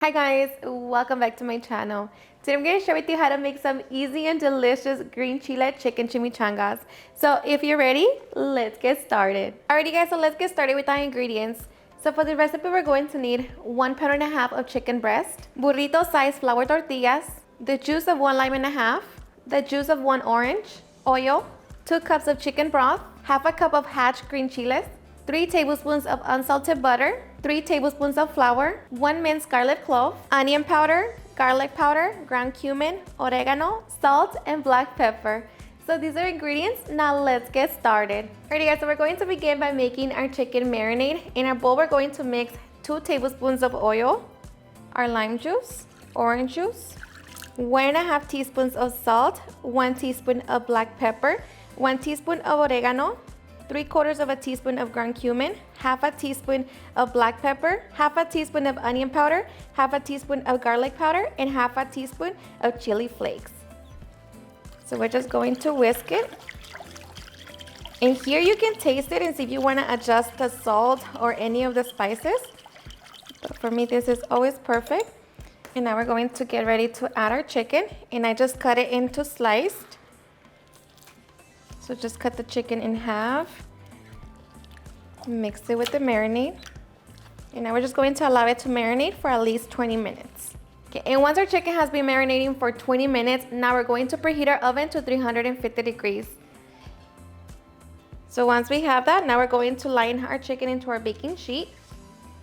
Hi guys, welcome back to my channel. Today I'm going to share with you how to make some easy and delicious green chile chicken chimichangas. So if you're ready, let's get started. Alrighty guys, so let's get started with our ingredients. So for the recipe we're going to need 1.5 pounds of chicken breast, burrito size flour tortillas, the juice of 1 lime and a half, the juice of 1 orange, oil, 2 cups of chicken broth, half a cup of hatch green chiles, 3 tablespoons of unsalted butter, 3 tablespoons of flour, 1 minced garlic clove, onion powder, garlic powder, ground cumin, oregano, salt, and black pepper. So these are ingredients. Now let's get started. Alrighty guys, so we're going to begin by making our chicken marinade. In our bowl, we're going to mix 2 tablespoons of oil, our lime juice, orange juice, 1.5 teaspoons of salt, 1 teaspoon of black pepper, 1 teaspoon of oregano, 3/4 teaspoon of ground cumin, half a teaspoon of black pepper, half a teaspoon of onion powder, half a teaspoon of garlic powder, and half a teaspoon of chili flakes. So we're just going to whisk it. And here you can taste it and see if you want to adjust the salt or any of the spices. But for me, this is always perfect. And now we're going to get ready to add our chicken. And I just cut it into sliced. So just cut the chicken in half, mix it with the marinade, and now we're just going to allow it to marinate for at least 20 minutes. Okay, and once our chicken has been marinating for 20 minutes, now we're going to preheat our oven to 350 degrees. So once we have that, now we're going to line our chicken into our baking sheet.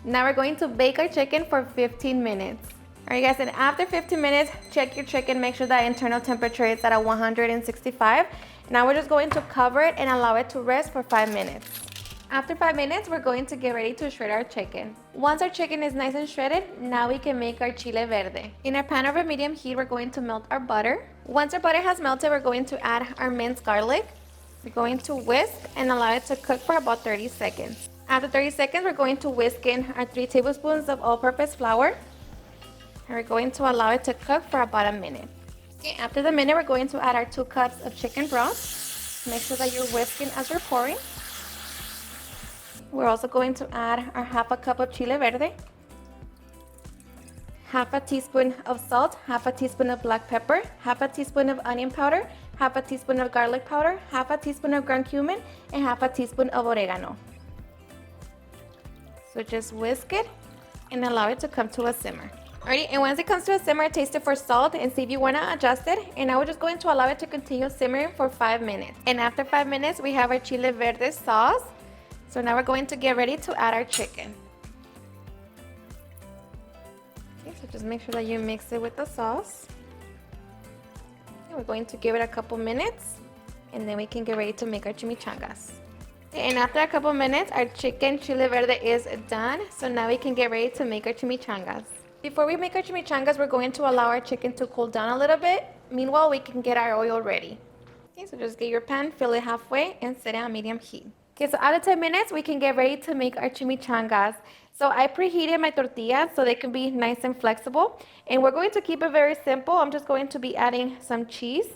Now we're going to bake our chicken for 15 minutes. All right guys, and after 15 minutes, check your chicken, make sure that internal temperature is at 165. Now we're just going to cover it and allow it to rest for 5 minutes. After 5 minutes, we're going to get ready to shred our chicken. Once our chicken is nice and shredded, now we can make our chile verde. In our pan over medium heat, we're going to melt our butter. Once our butter has melted, we're going to add our minced garlic. We're going to whisk and allow it to cook for about 30 seconds. After 30 seconds, we're going to whisk in our 3 tablespoons of all-purpose flour. And we're going to allow it to cook for about a minute. Okay, after the minute, we're going to add our 2 cups of chicken broth. Make sure that you're whisking as you're pouring. We're also going to add our half a cup of chile verde, half a teaspoon of salt, half a teaspoon of black pepper, half a teaspoon of onion powder, half a teaspoon of garlic powder, half a teaspoon of ground cumin, and half a teaspoon of oregano. So just whisk it and allow it to come to a simmer. Alrighty, and once it comes to a simmer, taste it for salt and see if you want to adjust it. And now we're just going to allow it to continue simmering for 5 minutes. And after 5 minutes, we have our chile verde sauce. So now we're going to get ready to add our chicken. Okay, so just make sure that you mix it with the sauce. Okay, we're going to give it a couple minutes and then we can get ready to make our chimichangas. Okay, and after a couple minutes, our chicken chile verde is done. So now we can get ready to make our chimichangas. Before we make our chimichangas, we're going to allow our chicken to cool down a little bit. Meanwhile, we can get our oil ready. Okay, so just get your pan, fill it halfway, and set it on medium heat. Okay, so after 10 minutes, we can get ready to make our chimichangas. So I preheated my tortillas so they can be nice and flexible. And we're going to keep it very simple. I'm just going to be adding some cheese.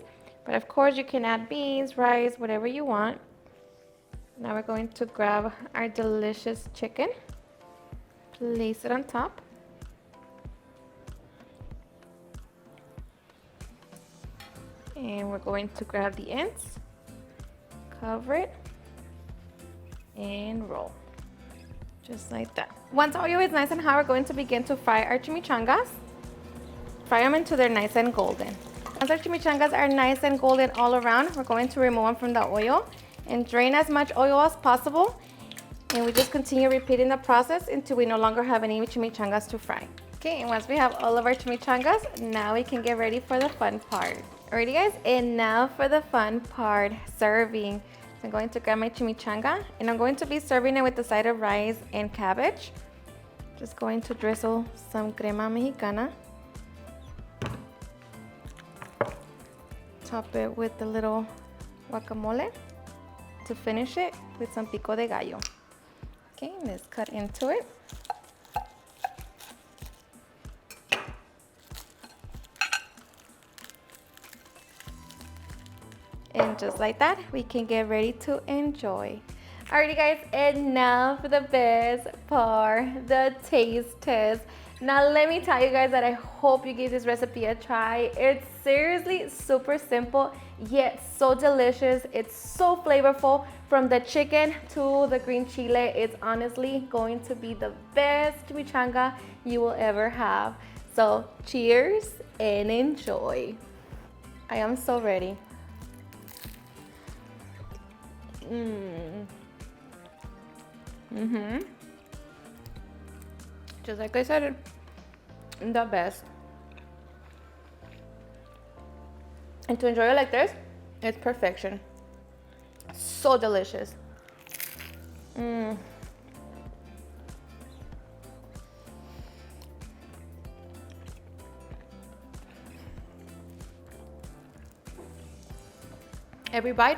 But of course, you can add beans, rice, whatever you want. Now we're going to grab our delicious chicken, place it on top. And we're going to grab the ends, cover it, and roll. Just like that. Once oil is nice and hot, we're going to begin to fry our chimichangas. Fry them until they're nice and golden. Once our chimichangas are nice and golden all around, we're going to remove them from the oil and drain as much oil as possible. And we just continue repeating the process until we no longer have any chimichangas to fry. Okay, and once we have all of our chimichangas, now we can get ready for the fun part. Alrighty guys, and now for the fun part, serving. So I'm going to grab my chimichanga and I'm going to be serving it with a side of rice and cabbage. Just going to drizzle some crema mexicana. Top it with a little guacamole. To finish it with some pico de gallo. Okay, let's cut into it. And just like that, we can get ready to enjoy. Alrighty guys, and now for the best part, the taste test. Now let me tell you guys that I hope you give this recipe a try. It's seriously super simple, yet so delicious. It's so flavorful. From the chicken to the green chile, it's honestly going to be the best chimichanga you will ever have. So cheers and enjoy. I am so ready. Just like I said, the best. And to enjoy it like this, it's perfection. So delicious. Every bite,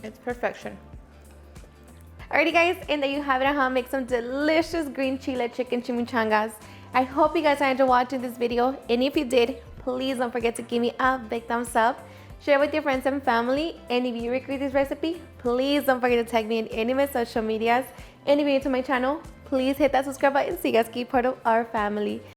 it's perfection. Alrighty guys, and there you have it on how to make some delicious green chile chicken chimichangas. I hope you guys enjoyed watching this video, and if you did, please don't forget to give me a big thumbs up, share with your friends and family, and if you recreate this recipe, please don't forget to tag me in any of my social medias, and if you're new to my channel, please hit that subscribe button so you guys keep part of our family.